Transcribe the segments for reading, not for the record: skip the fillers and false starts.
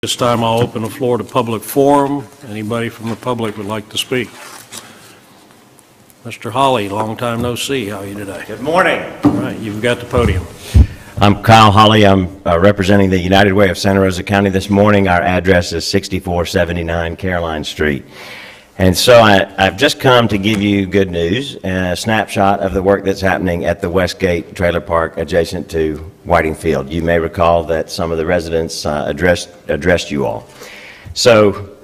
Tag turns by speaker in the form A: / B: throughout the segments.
A: This time I'll open the floor to public forum. Anybody from the public would like to speak? Mr. Holly, long time no see. How are you today?
B: Good morning.
A: All right, you've got the podium.
B: I'm Kyle Holly. I'm representing the United Way of Santa Rosa County this morning. Our address is 6479 Caroline Street. And so I've just come to give you good news and a snapshot of the work that's happening at the Westgate Trailer Park adjacent to Whiting Field. You may recall that some of the residents addressed you all. So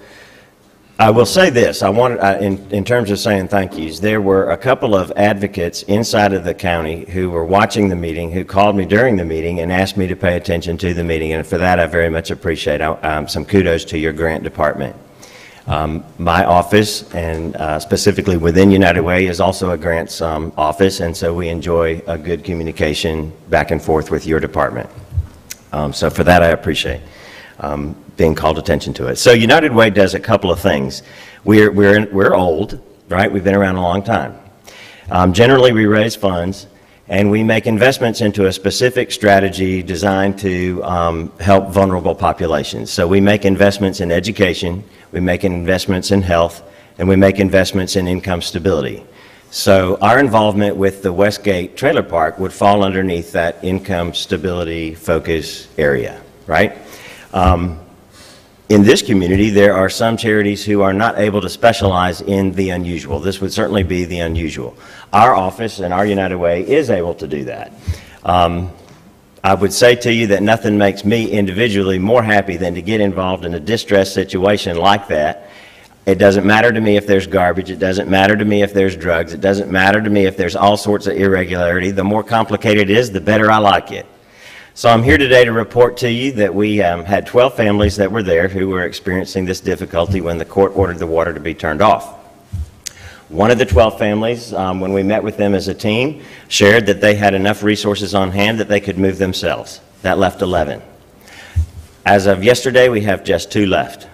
B: I will say this, in terms of saying thank yous, there were a couple of advocates inside of the county who were watching the meeting, who called me during the meeting and asked me to pay attention to the meeting, and for that I very much appreciate some kudos to your grant department. My office, and specifically within United Way, is also a grants office, and so we enjoy a good communication back and forth with your department. So for that I appreciate being called attention to it. So United Way does a couple of things. We're old, right? We've been around a long time. Generally we raise funds and we make investments into a specific strategy designed to help vulnerable populations. So we make investments in education, we make investments in health, and we make investments in income stability. So our involvement with the Westgate Trailer Park would fall underneath that income stability focus area, right? In this community, there are some charities who are not able to specialize in the unusual. This would certainly be the unusual. Our office and our United Way is able to do that. I would say to you that nothing makes me individually more happy than to get involved in a distress situation like that. It doesn't matter to me if there's garbage. It doesn't matter to me if there's drugs. It doesn't matter to me if there's all sorts of irregularity. The more complicated it is, the better I like it. So I'm here today to report to you that we had 12 families that were there who were experiencing this difficulty when the court ordered the water to be turned off. One of the 12 families, when we met with them as a team, shared that they had enough resources on hand that they could move themselves. That left 11. As of yesterday, we have just 2 left.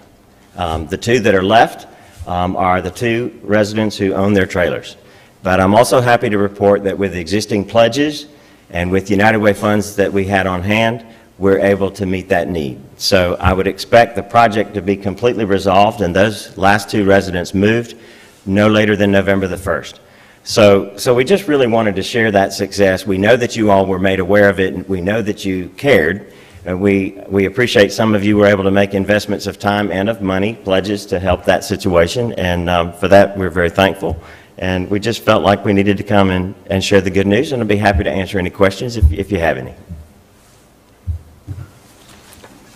B: The 2 that are left are the 2 residents who own their trailers. But I'm also happy to report that with existing pledges and with United Way funds that we had on hand, we're able to meet that need. So I would expect the project to be completely resolved and those last 2 residents moved no later than November the 1st. So we just really wanted to share that success. We know that you all were made aware of it, and we know that you cared. And we appreciate some of you were able to make investments of time and of money, pledges to help that situation, and for that we're very thankful. And we just felt like we needed to come and share the good news, and I'll be happy to answer any questions if you have any.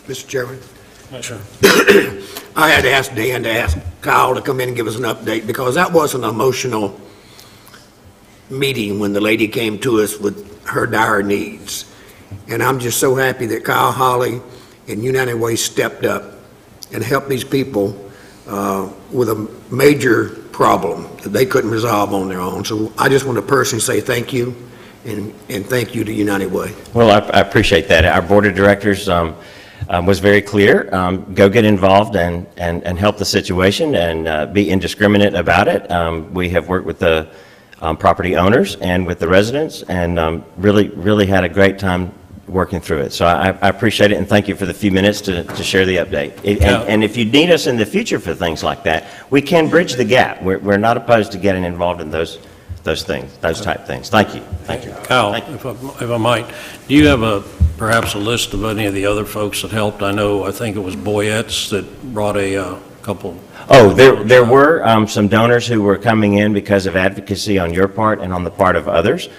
C: Mr. Chairman,
A: Sure.
C: I had asked Dan to ask Kyle to come in and give us an update because that was an emotional meeting when the lady came to us with her dire needs. And I'm just so happy that Kyle Holly and United Way stepped up and helped these people with a major problem that they couldn't resolve on their own. So I just want to personally say thank you and thank you to United Way.
B: Well, I appreciate that. Our board of directors was very clear. Go get involved and help the situation and be indiscriminate about it. We have worked with the property owners and with the residents and really had a great time working through it. So I appreciate it and thank you for the few minutes to share the update. And if you need us in the future for things like that, we can bridge the gap. We're not opposed to getting involved in those things, those type things. Thank you. Thank you.
A: Kyle,
B: Thank you.
A: if I might, do you have perhaps a list of any of the other folks that helped? I think it was Boyette's that brought a couple.
B: Oh, there were some donors who were coming in because of advocacy on your part and on the part of others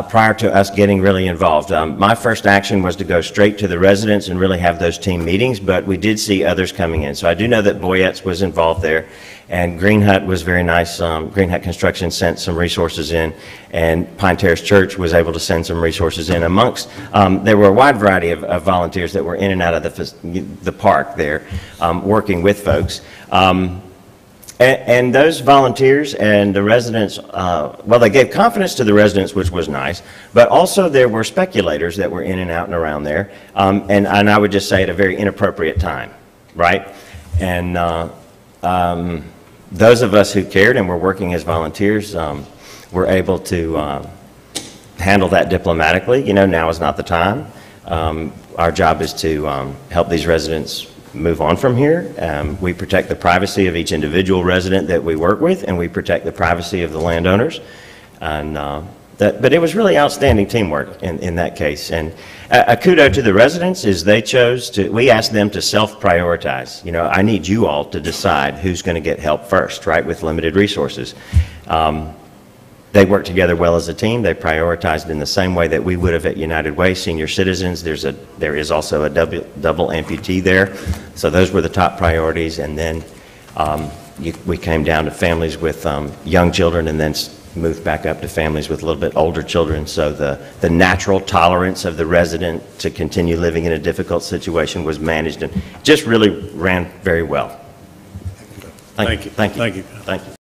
B: prior to us getting really involved. My first action was to go straight to the residents and really have those team meetings, but we did see others coming in. So I do know that Boyette's was involved there, and Green Hut was very nice. Green Hut Construction sent some resources in, and Pine Terrace Church was able to send some resources in amongst. There were a wide variety of volunteers that were in and out of the park there working with folks. And those volunteers and the residents, well, they gave confidence to the residents, which was nice, but also there were speculators that were in and out and around there, and I would just say at a very inappropriate time, right? And those of us who cared and were working as volunteers were able to handle that diplomatically. You know, now is not the time. our job is to help these residents move on from here. We protect the privacy of each individual resident that we work with, and we protect the privacy of the landowners. And but it was really outstanding teamwork in that case. And a kudo to the residents is they chose to, we asked them to self-prioritize. You know, I need you all to decide who's going to get help first, right, with limited resources. They worked together well as a team. They prioritized in the same way that we would have at United Way. Senior citizens, there is also a double amputee there. So those were the top priorities. And then we came down to families with young children, and then moved back up to families with a little bit older children. So the natural tolerance of the resident to continue living in a difficult situation was managed, and just really ran very well.
A: Thank you.
B: Thank you.
A: Thank you.
B: Thank you.